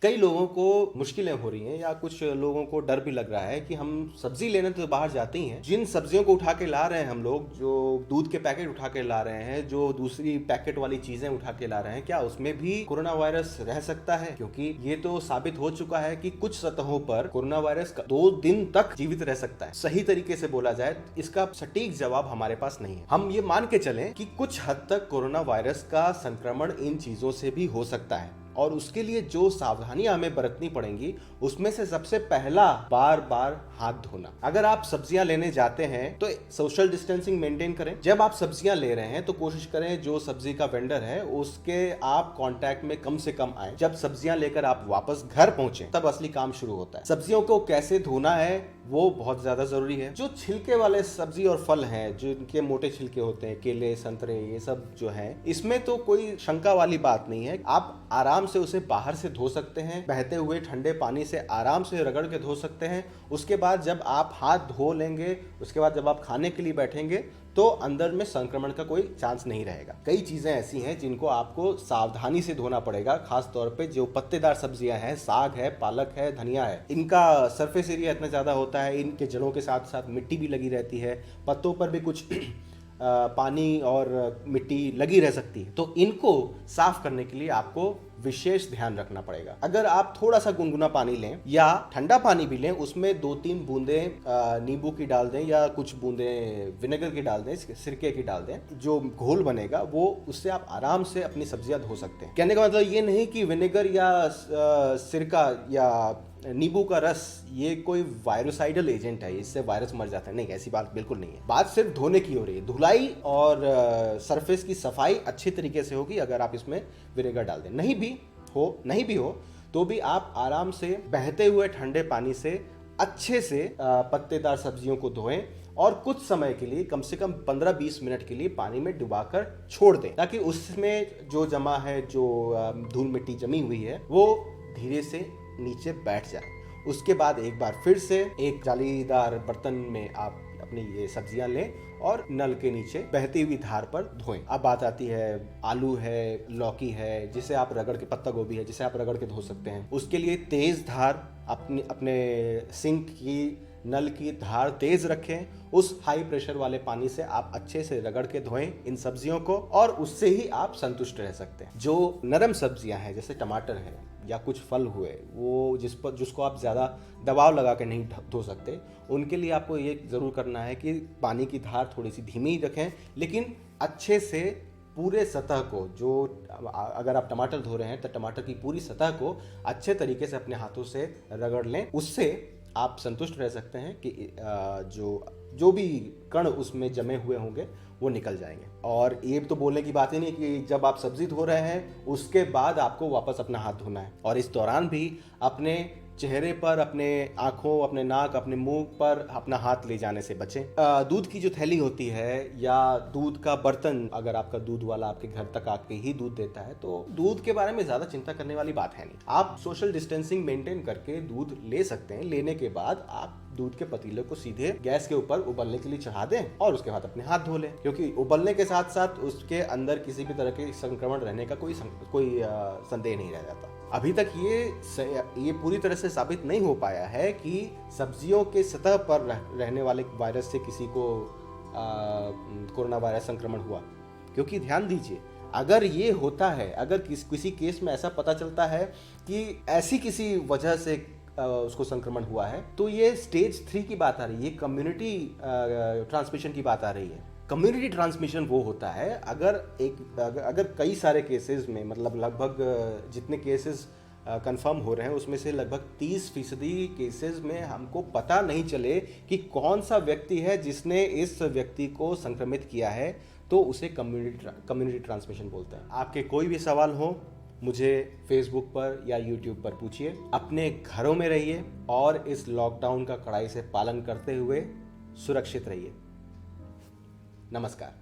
कई लोगों को मुश्किलें हो रही हैं या कुछ लोगों को डर भी लग रहा है कि हम सब्जी लेने तो बाहर जाते ही हैं, जिन सब्जियों को उठा के ला रहे हैं हम लोग, जो दूध के पैकेट उठा के ला रहे हैं, जो दूसरी पैकेट वाली चीजें उठा के ला रहे हैं, क्या उसमें भी कोरोना वायरस रह सकता है? क्योंकि ये तो साबित हो चुका है कि कुछ सतहों पर कोरोना वायरस 2 दिन तक जीवित रह सकता है। सही तरीके से बोला जाए इसका सटीक जवाब हमारे पास नहीं है। हम ये मान के चलें कि कुछ हद तक कोरोना वायरस का संक्रमण इन चीजों से भी हो सकता है, और उसके लिए जो सावधानियां हमें बरतनी पड़ेंगी उसमें से सबसे पहला बार बार हाथ धोना। अगर आप सब्जियां लेने जाते हैं तो सोशल डिस्टेंसिंग मेंटेन करें। जब आप सब्जियां ले रहे हैं तो कोशिश करें जो सब्जी का वेंडर है उसके आप कांटेक्ट में कम से कम आए। जब सब्जियां लेकर आप वापस घर पहुंचे तब असली काम शुरू होता है। सब्जियों को कैसे धोना है वो बहुत ज्यादा जरूरी है। जो छिलके वाले सब्जी और फल हैं, जो इनके मोटे छिलके होते हैं, केले, संतरे, ये सब जो है, इसमें तो कोई शंका वाली बात नहीं है। आप आराम से उसे बाहर से धो सकते हैं, बहते हुए ठंडे पानी से आराम से रगड़ के धो सकते हैं। उसके बाद जब आप हाथ धो लेंगे, उसके बाद जब आप खाने के लिए बैठेंगे तो अंदर में संक्रमण का कोई चांस नहीं रहेगा। कई चीजें ऐसी हैं जिनको आपको सावधानी से धोना पड़ेगा, खास तौर पे जो पत्तेदार सब्जियां हैं, साग है, पालक है, धनिया है। इनका सरफेस एरिया इतना ज्यादा होता है, इनके जड़ों के साथ साथ मिट्टी भी लगी रहती है, पत्तों पर भी कुछ पानी और मिट्टी लगी रह सकती है, तो इनको साफ करने के लिए आपको विशेष ध्यान रखना पड़ेगा। अगर आप थोड़ा सा गुनगुना पानी लें या ठंडा पानी भी लें, उसमें 2-3 बूंदें नींबू की डाल दें या कुछ बूंदें विनेगर की डाल दें, सिरके की डाल दें, जो घोल बनेगा वो उससे आप आराम से अपनी सब्जियां धो सकते हैं। कहने का मतलब ये नहीं कि विनेगर या सिरका या नींबू का रस ये कोई वायरोसाइडल एजेंट है, इससे वायरस मर जाता है, नहीं, ऐसी बात बिल्कुल नहीं है। बात सिर्फ धोने की हो रही है। धुलाई और सरफेस की सफाई अच्छी तरीके से होगी अगर आप इसमें विनेगर डाल दें। नहीं भी हो तो भी आप आराम से बहते हुए ठंडे पानी से अच्छे से पत्तेदार सब्जियों को धोएं और कुछ समय के लिए, कम से कम 15-20 मिनट के लिए पानी में डुबाकर छोड़ दें, ताकि उसमें जो जमा है, जो धूल मिट्टी जमी हुई है, वो धीरे से नीचे बैठ जाए। उसके बाद एक बार फिर से एक जालीदार बर्तन में आप अपनी ये सब्जियां लें और नल के नीचे बहती हुई धार पर धोएं। अब बात आती है, आलू है, लौकी है, जिसे आप रगड़ के, पत्ता गोभी है जिसे आप रगड़ के धो सकते हैं। उसके लिए तेज धार, अपने सिंक की नल की धार तेज रखें। उस हाई प्रेशर वाले पानी से आप अच्छे से रगड़ के धोएं इन सब्जियों को, और उससे ही आप संतुष्ट रह सकते हैं। जो नरम सब्जियां हैं जैसे टमाटर है या कुछ फल हुए, वो जिसको आप ज़्यादा दबाव लगा के नहीं धो सकते, उनके लिए आपको ये ज़रूर करना है कि पानी की धार थोड़ी सी धीमी रखें, लेकिन अच्छे से पूरे सतह को, जो अगर आप टमाटर धो रहे हैं तो टमाटर की पूरी सतह को अच्छे तरीके से अपने हाथों से रगड़ लें। उससे आप संतुष्ट रह सकते हैं कि जो भी कण उसमें जमे हुए होंगे वो निकल जाएंगे। और ये तो बोलने की बात ही नहीं कि जब आप सब्जी धो रहे हैं उसके बाद आपको वापस अपना हाथ धोना है, और इस दौरान भी अपने चेहरे पर, अपने आंखों, अपने नाक, अपने मुंह पर अपना हाथ ले जाने से बचें। दूध की जो थैली होती है या दूध का बर्तन, अगर आपका दूध वाला आपके घर तक आके ही दूध देता है तो दूध के बारे में ज्यादा चिंता करने वाली बात है नहीं। आप सोशल डिस्टेंसिंग मेंटेन करके दूध ले सकते हैं। लेने के बाद आप दूध के पतीले को सीधे गैस के ऊपर उबलने के लिए चढ़ा दें और उसके बाद अपने हाथ धो लें, क्योंकि उबलने के साथ साथ उसके अंदर किसी भी तरह के संक्रमण रहने का कोई संदेह नहीं रह जाता। अभी तक ये पूरी तरह से साबित नहीं हो पाया है कि सब्जियों के सतह पर रहने वाले वायरस से किसी को कोरोना वायरस संक्रमण हुआ, क्योंकि ध्यान दीजिए, अगर ये होता है, अगर किसी केस में ऐसा पता चलता है कि ऐसी किसी वजह से उसको संक्रमण हुआ है, तो ये स्टेज 3 की बात आ रही है, कम्युनिटी ट्रांसमिशन की बात आ रही है। कम्युनिटी ट्रांसमिशन वो होता है अगर कई सारे केसेस में, मतलब लगभग जितने केसेस कंफर्म हो रहे हैं उसमें से लगभग 30% केसेस में हमको पता नहीं चले कि कौन सा व्यक्ति है जिसने इस व्यक्ति को संक्रमित किया है, तो उसे कम्युनिटी ट्रांसमिशन बोलते हैं। आपके कोई भी सवाल हो मुझे फेसबुक पर या यूट्यूब पर पूछिए। अपने घरों में रहिए और इस लॉकडाउन का कड़ाई से पालन करते हुए सुरक्षित रहिए। नमस्कार।